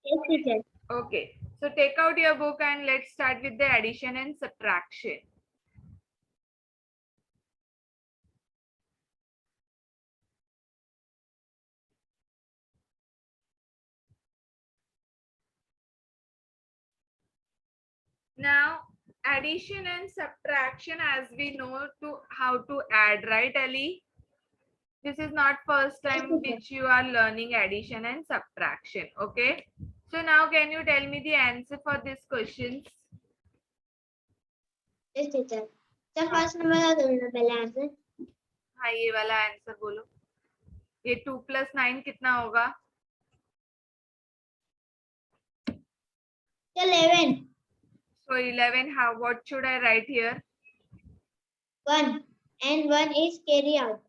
Yes, teacher. Okay. So take out your book and let's start with the addition and subtraction. Now, addition and subtraction, as we know to how to add, right, Ali? This is not first time which you are learning addition and subtraction. Okay. So now can you tell me the answer for these questions? Yes, teacher. The first number का दोनों पहले answer. हाँ, ये वाला answer बोलो. ये 2 + 9 कितना होगा? 11. So 11. How? What should I write here? 1. And 1 is carry out.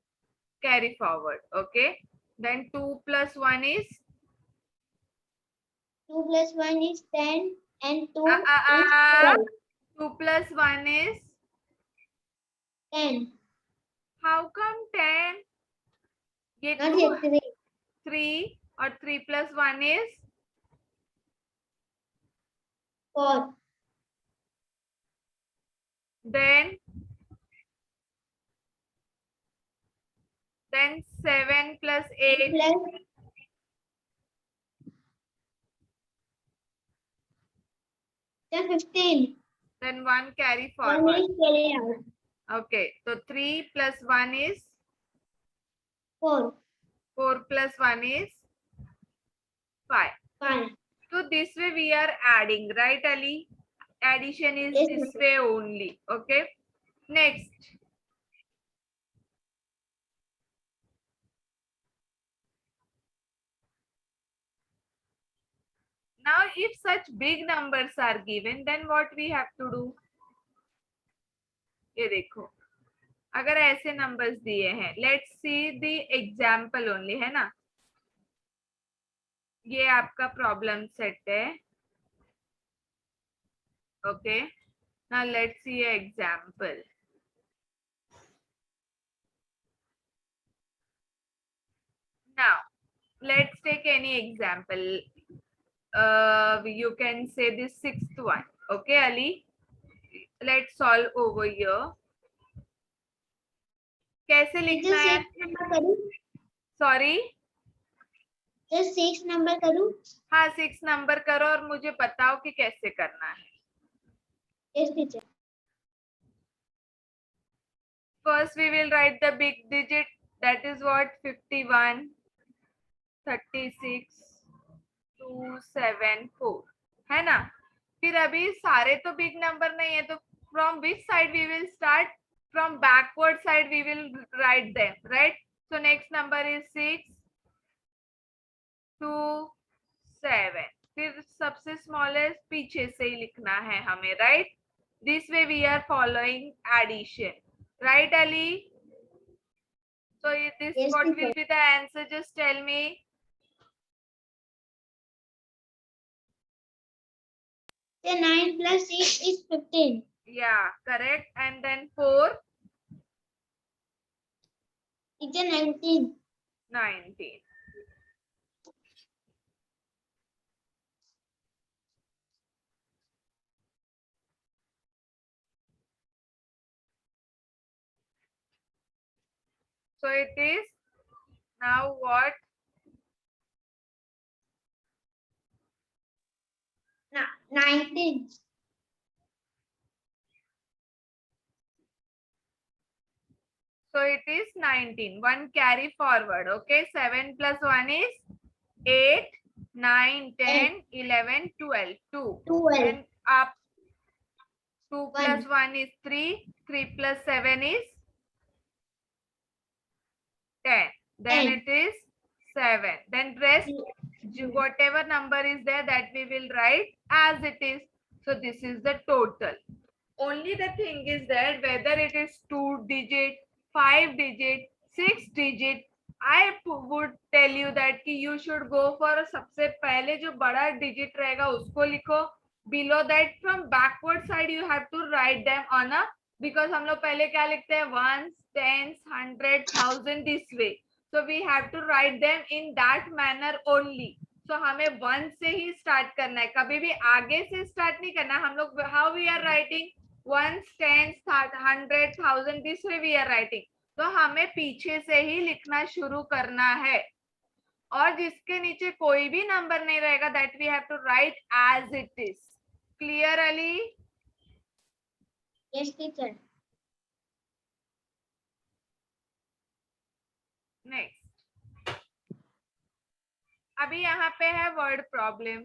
Carry forward. Okay. Then 2 + 1 is 2 plus 1 is 10. And 2 is 12. 2 + 1 is 10. how come 10? ये Not 2, yet 3. 3 और 3 + 1 is 4. then 7 + 8 Plus then 15. then 1 carry 1 forward. is carry out. Okay, so 3 + 1 is 4. 4 + 1 is 5. 5. So this way we are adding, right, Ali? Addition is Yes, this ma'am. way only. Okay. Next. Now, if such big numbers are given, then what we have to do? ये देखो, अगर ऐसे numbers दिए हैं, let's see the example only, है ना? ये आपका problem set है. Okay. Now let's see an example. Now, let's take any example. You can say the 6th one. Okay, Ali? Let's solve over here. कैसे लिखना है? 6 number करूँ? Sorry? Just 6 number करूँ? हाँ, 6 number करो और मुझे बताओ कि कैसे करना है. Yes, teacher. First, we will write the big digit. That is what? 51, 36, 274. है ना? फिर अभी सारे तो big number नहीं है, तो from which side we will start? From backward side we will write them, right? So next number is 6, 2, 7. फिर सबसे smallest पीछे से ही लिखना है हमें, right? This way we are following addition, right, Ali? So this Yes, what teacher. will be the answer? Just tell me. The 9 plus 6 is 15. Yeah, correct. And then 4, It's a 19. 19. So it is now what? 19. So it is 19. 1 carry forward. Okay. 7 + 1 is 8, 9, 10, 11, 12. 2. 12. And up 2 One. + 1 is 3. 3 + 7 is 10. Then 10. it is 7. Then rest, whatever number is there, that we will write as it is. So this is the total. Only the thing is that whether it is 2 digit, 5 digit, 6 digit, I would tell you that कि you should go for सबसे पहले जो बड़ा digit रहेगा उसको लिखो. Below that, from backward side you have to write them on a, because हम लोग पहले क्या लिखते हैं? Ones, tens, 100, 1000 this way. So we have to write them in that manner only. सो हमें 1 से ही स्टार्ट करना है, कभी भी आगे से स्टार्ट नहीं करना. हम लोग how we are writing 1, 10, 100, 1000, this way we are writing. तो हमें पीछे से ही लिखना शुरू करना है, और जिसके नीचे कोई भी नंबर नहीं रहेगा that we have to write as it is. Clear Ali? Yes, teacher. Next. अभी यहाँ पे है वर्ड प्रॉब्लम.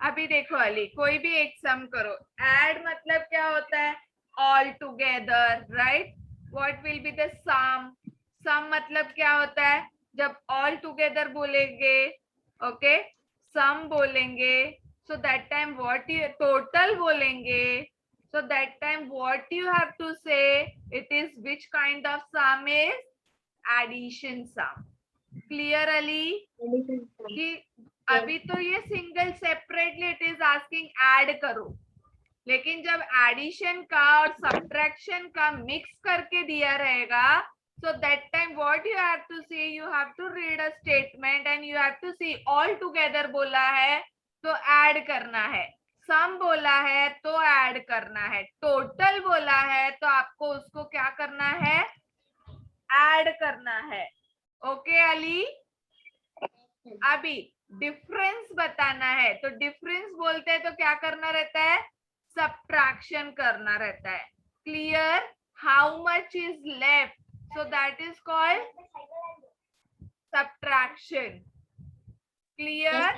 अभी देखो अली, कोई भी एक सम करो. एड मतलब क्या होता है? All together, right? What will be the sum? Sum मतलब क्या होता है? जब ऑल टुगेदर बोलेंगे, ओके, सम बोलेंगे, so that time what you total बोलेंगे, so that time what you have to say, it is which kind of sum is addition sum. Clear Ali? कि अभी तो ये single separately it is asking add करो, लेकिन जब addition का और सब्ट्रैक्शन का मिक्स करके दिया रहेगा, so that time what you have to see, you have to read a statement and you have to see all together बोला है तो ऐड करना है, सम बोला है तो ऐड करना है, टोटल बोला है तो आपको उसको क्या करना है? ऐड करना है. ओके अली? अभी डिफरेंस बताना है, तो डिफरेंस बोलते हैं तो क्या करना रहता है? सब्ट्रैक्शन करना रहता है. Clear? How much is left, so that is called subtraction. Clear?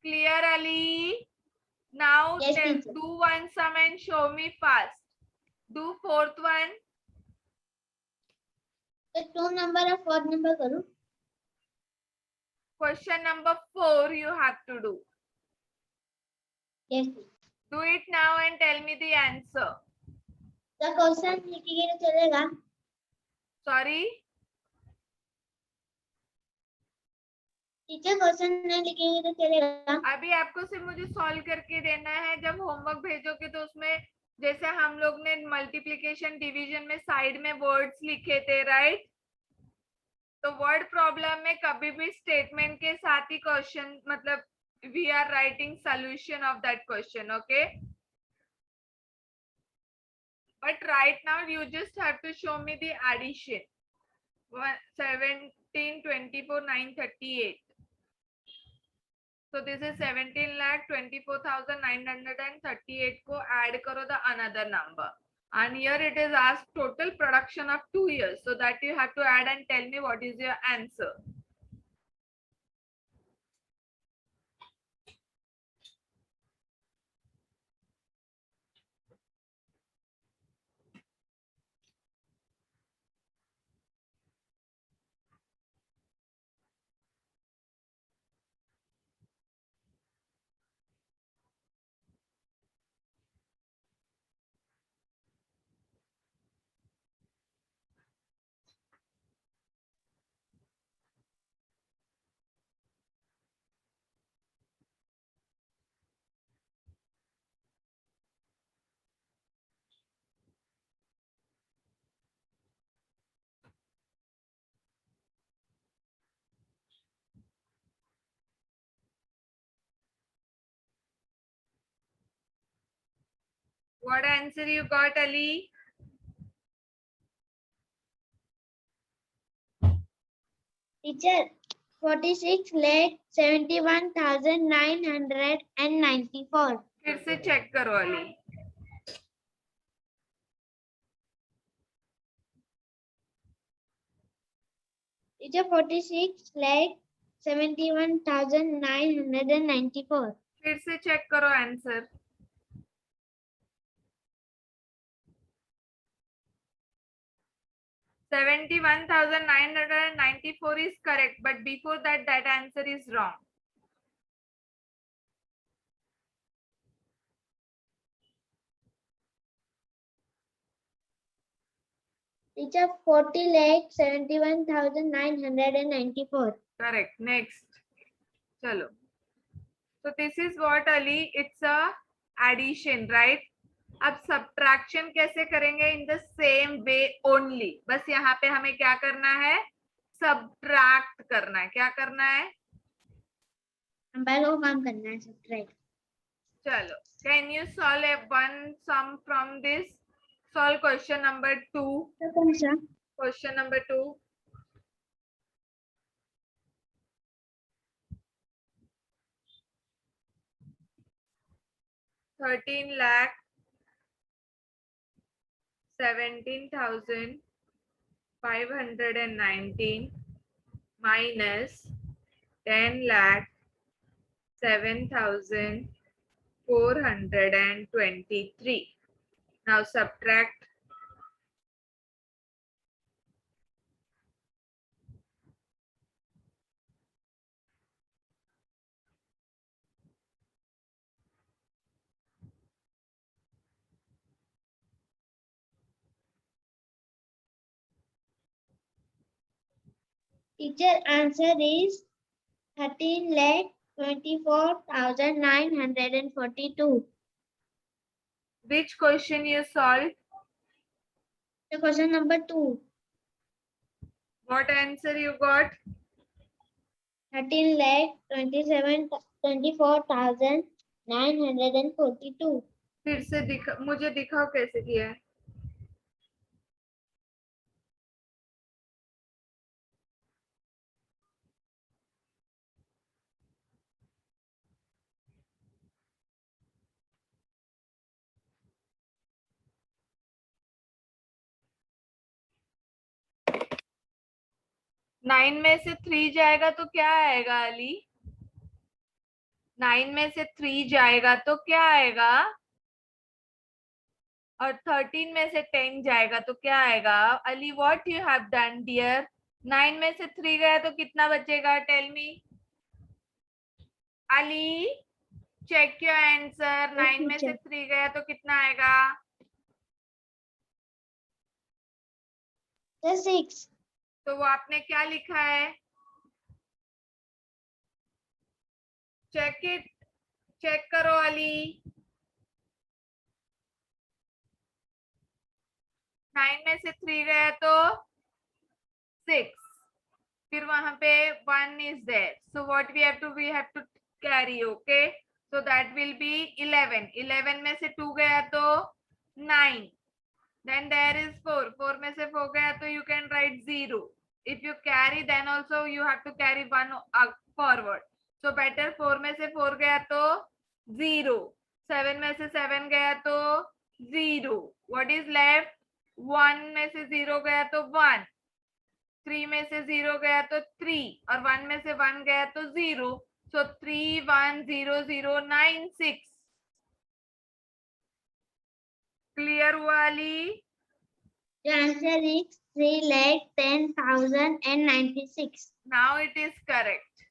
Clear Ali? Now Yes, teacher. do one sum and show me fast. Do fourth one. तो 2 number और 4 number करूँ. Question number 4 you have to do. Yes. Do it now and tell me the answer. तो question लिखेंगे तो चलेगा. Sorry? Teacher question नहीं लिखेंगे तो चलेगा. अभी आपको सिर्फ मुझे सॉल्व करके देना है. जब होमवर्क भेजोगे तो उसमें जैसे हम लोग ने मल्टीप्लिकेशन डिवीजन में साइड में वर्ड्स लिखे थे, राइट? तो वर्ड प्रॉब्लम में कभी भी स्टेटमेंट के साथ ही क्वेश्चन, मतलब we are writing solution of that question. Okay, but right now you just have to show me the addition. 17, 24, 938. So this is 17,24,938 को add करो the another number, and here it is asked total production of 2 years, so that you have to add and tell me what is your answer. What answer you got, Ali? Teacher 46,71,994. फिर से check करो Ali. Teacher 46,71,994. फिर से check करो answer. $71,994 is correct, but before that, that answer is wrong. Teacher 40,71,994. Correct. Next. Chalo. So this is what Ali, it's a addition, right? अब subtraction कैसे करेंगे? In the same way only, बस यहाँ पे हमें क्या करना है? सब्ट्रैक्ट करना है। क्या करना है? नंबर को कम करना है, सब्ट्रैक्ट। चलो, can you solve one sum from this? Solve question number 2। तो कौन सा? Question number 2। 13,17,519 minus 10,07,423. Now subtract. Teacher, answer is 13,24,942. Which question you solved? The question number 2. What answer you got? 13,24,942. फिर से मुझे दिखाओ कैसे किया है। नाइन में से 3 जाएगा तो क्या आएगा अली? 9 में से 3 जाएगा तो क्या आएगा? और 13 में से 10 जाएगा तो क्या आएगा? Ali, what you have done dear? 9 में से 3 गया तो कितना बचेगा? Tell me Ali, check your answer. 9 में से 3 गया तो कितना आएगा? 6. तो वो आपने क्या लिखा है? चेक इट, चेक करो अली। 9 में से 3 गया तो 6, फिर वहां पे 1 is there, so what we have to carry, okay, so that will be 11. 11 में से 2 गया तो 9, then there is 4. 4 में से 4 गया तो you can write 0. If you carry then also you have to carry 1 forward, so better 4 में से 4 गया तो 0. 7 में से 7 गया तो 0. what is left? 1 में से 0 गया तो 1, 3 में से 0 गया तो 3, और 1 में से 1 गया तो 0. सो 310096. क्लियर हुआ Ali? The answer is 3,10,096. Now it is correct.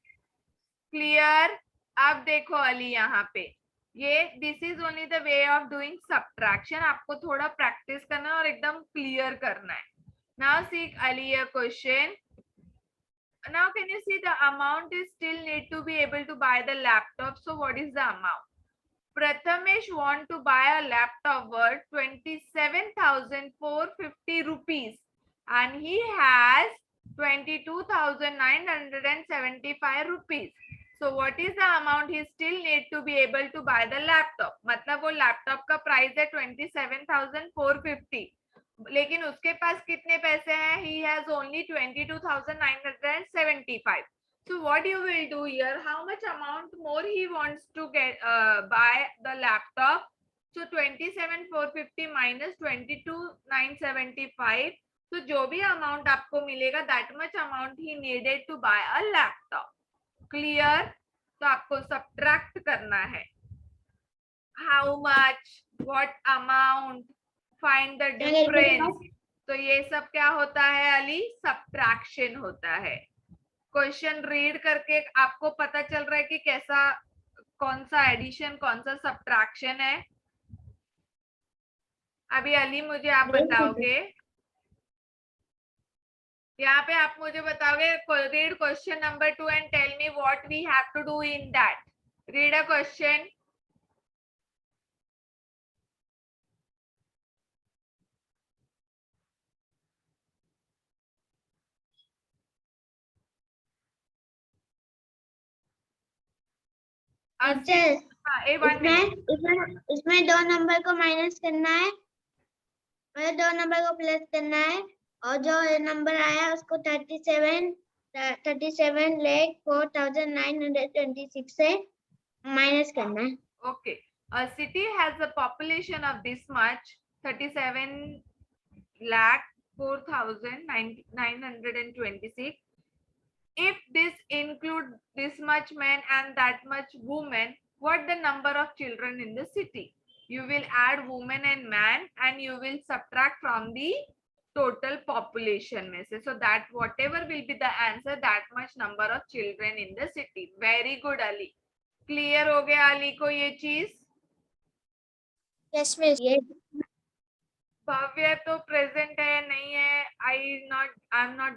Clear? अब देखो अली, यहाँ पे ये this is only the way of doing subtraction. आपको थोड़ा प्रैक्टिस करना है और एकदम क्लियर करना है. Now see Ali a question. Now can you see the amount is still need to be able to buy the laptop. So what is the amount? Prathamesh want to buy a laptop worth 27,450 rupees and he has 22,975 rupees. So what is the amount he still need to be able to buy the laptop? मतलब वो laptop का price है 27,450, लेकिन उसके पास कितने पैसे हैं? He has only 22,975. So what you will do here? How much amount more he wants to get buy the laptop? So 27,450 minus 22,975. So जो भी amount आपको मिलेगा, that much amount he needed to buy a laptop. Clear? तो आपको subtract करना है. How much? What amount? Find the difference. तो ये सब क्या होता है अली? सब्ट्रैक्शन होता है. क्वेश्चन रीड करके आपको पता चल रहा है कि कैसा, कौन सा एडिशन, कौन सा सब्ट्रैक्शन है. अभी अली मुझे आप बताओगे, यहाँ पे आप मुझे बताओगे, read question number 2 and tell me what we have to do in that. Read a question. Teacher one minute. इसमें 2 नंबर को माइनस करना है और 2 नंबर को प्लस करना है और जो नंबर आया उसको 37,4,926 से माइनस करना है. Okay. A city has a population of this much, 37 lakh 4,926. If this include this much men and that much women, what the number of children in the city? You will add women and man and you will subtract from the total population में से. So that whatever will be the answer, that much number of children in the city. Very good, Ali. Clear हो गया अली को ये चीज? Yes, miss. Yes. भव्य तो present है नहीं है? I am not